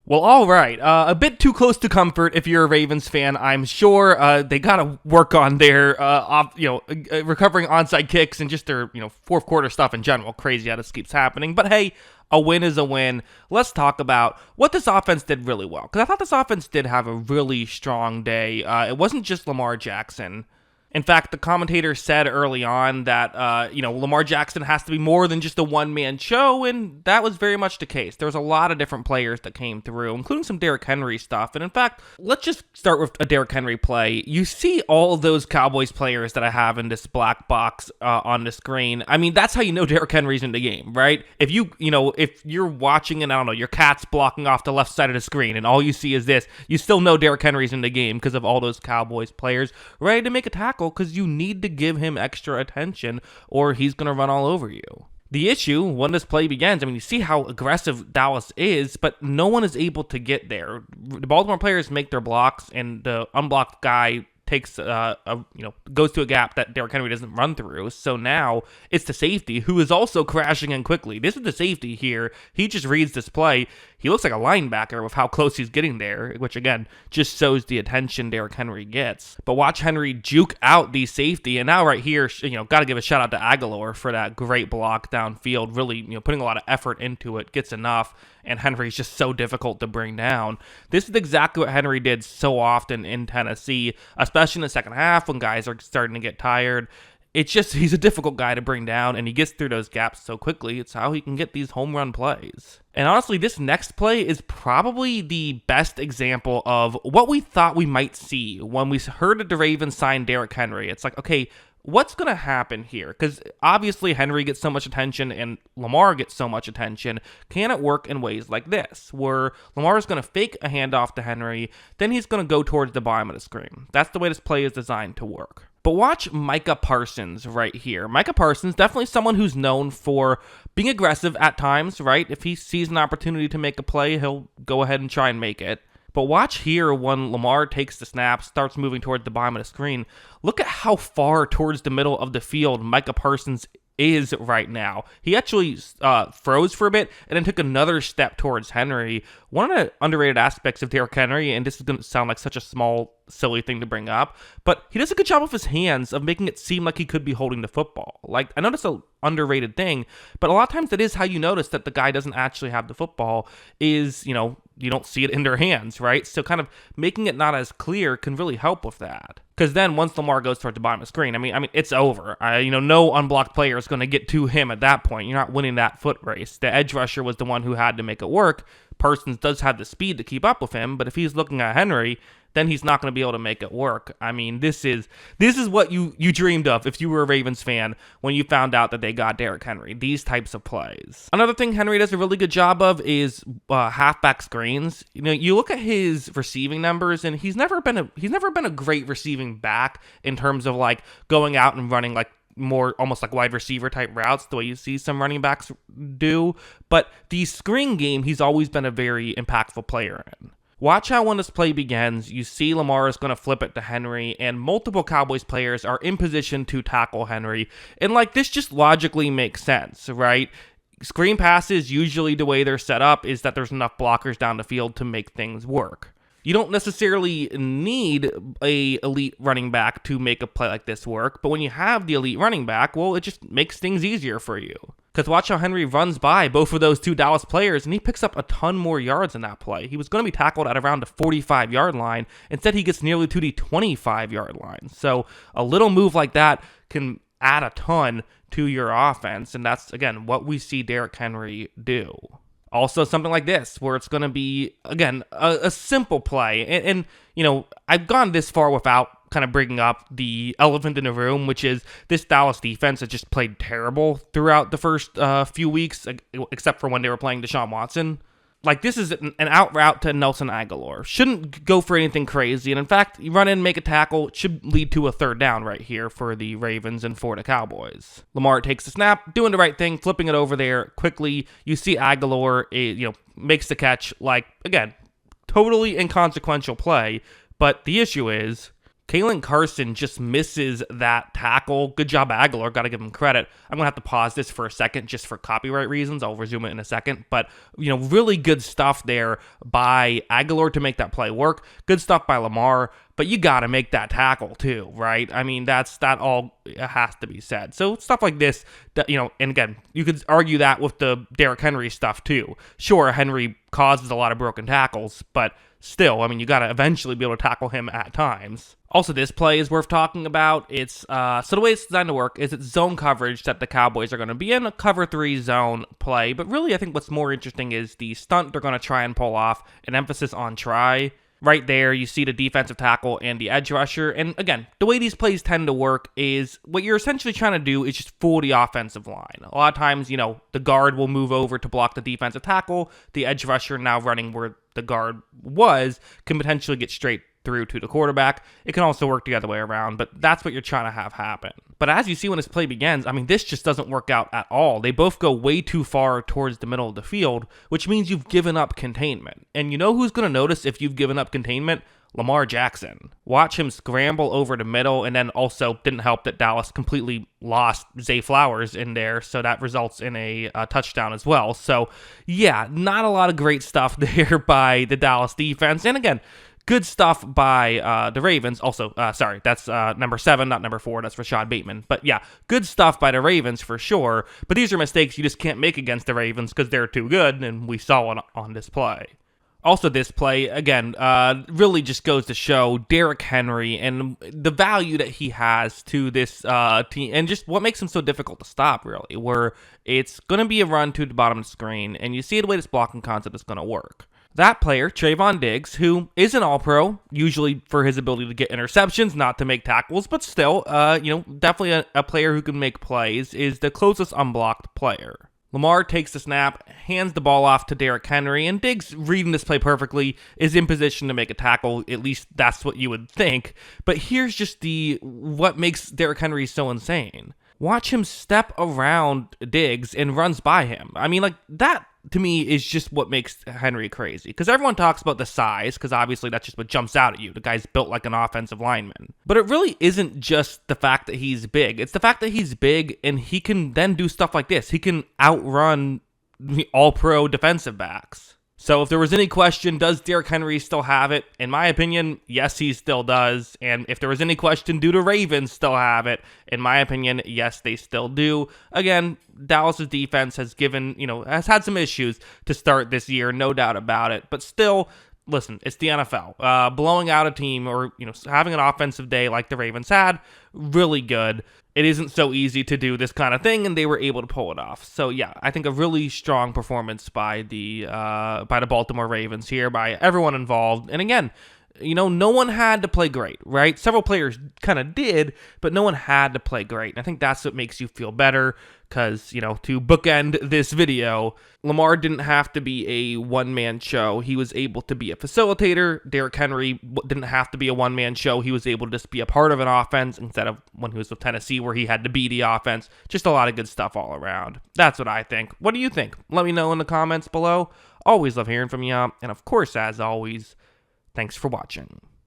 Well, all right. A bit too close to comfort if you're a Ravens fan, I'm sure. They got to work on their, recovering onside kicks and just their, fourth quarter stuff in general. Crazy how this keeps happening. But hey, a win is a win. Let's talk about what this offense did really well. Because I thought this offense did have a really strong day. It wasn't just Lamar Jackson. In fact, the commentator said early on that, Lamar Jackson has to be more than just a one-man show, and that was very much the case. There was a lot of different players that came through, including some Derrick Henry stuff. And in fact, let's just start with a Derrick Henry play. You see all of those Cowboys players that I have in this black box on the screen. I mean, that's how you know Derrick Henry's in the game, right? If if you're watching and, I don't know, your cat's blocking off the left side of the screen and all you see is this, you still know Derrick Henry's in the game because of all those Cowboys players ready to make a tackle, because you need to give him extra attention or he's going to run all over you. The issue, when this play begins, you see how aggressive Dallas is, but no one is able to get there. The Baltimore players make their blocks, and the unblocked guy takes goes to a gap that Derrick Henry doesn't run through. So now it's the safety who is also crashing in quickly. This is the safety here. He just reads this play. He looks like a linebacker with how close he's getting there, which again just shows the attention Derrick Henry gets. But watch Henry juke out the safety, and now right here, got to give a shout out to Aguilar for that great block downfield. Really, putting a lot of effort into it, gets enough. And Henry's just so difficult to bring down. This is exactly what Henry did so often in Tennessee, especially in the second half when guys are starting to get tired. It's just, he's a difficult guy to bring down, and he gets through those gaps so quickly. It's how he can get these home run plays. And honestly, this next play is probably the best example of what we thought we might see when we heard that the Ravens signed Derrick Henry. It's like, okay, what's going to happen here? Because obviously Henry gets so much attention and Lamar gets so much attention. Can it work in ways like this, where Lamar is going to fake a handoff to Henry, then he's going to go towards the bottom of the screen? That's the way this play is designed to work. But watch Micah Parsons right here. Micah Parsons, definitely someone who's known for being aggressive at times, right? If he sees an opportunity to make a play, he'll go ahead and try and make it. But watch here when Lamar takes the snap, starts moving toward the bottom of the screen. Look at how far towards the middle of the field Micah Parsons is right now. He actually froze for a bit and then took another step towards Henry. One of the underrated aspects of Derrick Henry, and this is going to sound like such a small, silly thing to bring up, but he does a good job with his hands of making it seem like he could be holding the football. Like, I know that's an underrated thing, but a lot of times that is how you notice that the guy doesn't actually have the football is, you don't see it in their hands, right? So kind of making it not as clear can really help with that. Because then once Lamar goes toward the bottom of the screen, I mean, it's over. No unblocked player is going to get to him at that point. You're not winning that foot race. The edge rusher was the one who had to make it work. Parsons does have the speed to keep up with him, but if he's looking at Henry, then he's not going to be able to make it work. I mean, this is what you dreamed of if you were a Ravens fan when you found out that they got Derrick Henry. These types of plays. Another thing Henry does a really good job of is halfback screens. You look at his receiving numbers, and he's never been a great receiving back in terms of like going out and running like more almost like wide receiver type routes, the way you see some running backs do. But the screen game, he's always been a very impactful player in. Watch how when this play begins, you see Lamar is going to flip it to Henry, and multiple Cowboys players are in position to tackle Henry. And this just logically makes sense, right? Screen passes, usually the way they're set up is that there's enough blockers down the field to make things work. You don't necessarily need a elite running back to make a play like this work, but when you have the elite running back, well, it just makes things easier for you. Because watch how Henry runs by both of those two Dallas players, and he picks up a ton more yards in that play. He was going to be tackled at around the 45-yard line. Instead, he gets nearly to the 25-yard line. So a little move like that can add a ton to your offense, and that's, again, what we see Derrick Henry do. Also, something like this, where it's going to be, again, a simple play. And, I've gone this far without kind of bringing up the elephant in the room, which is this Dallas defense has just played terrible throughout the first few weeks, except for when they were playing Deshaun Watson. This is an out route to Nelson Aguilar. Shouldn't go for anything crazy. And in fact, you run in, make a tackle. It should lead to a third down right here for the Ravens and for the Cowboys. Lamar takes the snap, doing the right thing, flipping it over there quickly. You see Aguilar, makes the catch. Again, totally inconsequential play. But the issue is, Kalen Carson just misses that tackle. Good job, Aguilar. Got to give him credit. I'm going to have to pause this for a second just for copyright reasons. I'll resume it in a second. But, really good stuff there by Aguilar to make that play work. Good stuff by Lamar. But you got to make that tackle too, right? I mean, that all has to be said. So stuff like this, and again, you could argue that with the Derrick Henry stuff too. Sure, Henry causes a lot of broken tackles, but still, I mean, you got to eventually be able to tackle him at times. Also, this play is worth talking about. It's so the way it's designed to work is it's zone coverage that the Cowboys are going to be in, a cover 3 zone play. But really, I think what's more interesting is the stunt they're going to try and pull off, an emphasis on try. Right there, you see the defensive tackle and the edge rusher. And again, the way these plays tend to work is what you're essentially trying to do is just fool the offensive line. A lot of times, the guard will move over to block the defensive tackle. The edge rusher, now running where the guard was, can potentially get straight through to the quarterback. It can also work the other way around, but that's what you're trying to have happen. But as you see when this play begins, I mean, this just doesn't work out at all. They both go way too far towards the middle of the field, which means you've given up containment. And you know who's going to notice if you've given up containment? Lamar Jackson. Watch him scramble over the middle, and then also didn't help that Dallas completely lost Zay Flowers in there, so that results in a touchdown as well. So, yeah, not a lot of great stuff there by the Dallas defense. And again, good stuff by the Ravens. Also, sorry, that's number 7, not number 4. That's Rashad Bateman. But yeah, good stuff by the Ravens for sure. But these are mistakes you just can't make against the Ravens because they're too good, and we saw it on this play. Also, this play, again, really just goes to show Derrick Henry and the value that he has to this team and just what makes him so difficult to stop, really, where it's going to be a run to the bottom of the screen, and you see the way this blocking concept is going to work. That player, Trayvon Diggs, who is an all-pro, usually for his ability to get interceptions, not to make tackles, but still, definitely a player who can make plays, is the closest unblocked player. Lamar takes the snap, hands the ball off to Derrick Henry, and Diggs, reading this play perfectly, is in position to make a tackle. At least that's what you would think. But here's just what makes Derrick Henry so insane. Watch him step around Diggs and runs by him. I mean, that to me is just what makes Henry crazy. Because everyone talks about the size, because obviously that's just what jumps out at you. The guy's built like an offensive lineman. But it really isn't just the fact that he's big. It's the fact that he's big and he can then do stuff like this. He can outrun the all-pro defensive backs. So if there was any question, does Derrick Henry still have it? In my opinion, yes, he still does. And if there was any question, do the Ravens still have it? In my opinion, yes, they still do. Again, Dallas's defense has has had some issues to start this year, no doubt about it. But still, listen, it's the NFL. Blowing out a team or, having an offensive day like the Ravens had, really good. It isn't so easy to do this kind of thing, and they were able to pull it off. So yeah, I think a really strong performance by the Baltimore Ravens here, by everyone involved. And again, no one had to play great, right? Several players kind of did, but no one had to play great. And I think that's what makes you feel better because, to bookend this video, Lamar didn't have to be a one-man show. He was able to be a facilitator. Derrick Henry didn't have to be a one-man show. He was able to just be a part of an offense instead of when he was with Tennessee where he had to be the offense. Just a lot of good stuff all around. That's what I think. What do you think? Let me know in the comments below. Always love hearing from you. And of course, as always, thanks for watching.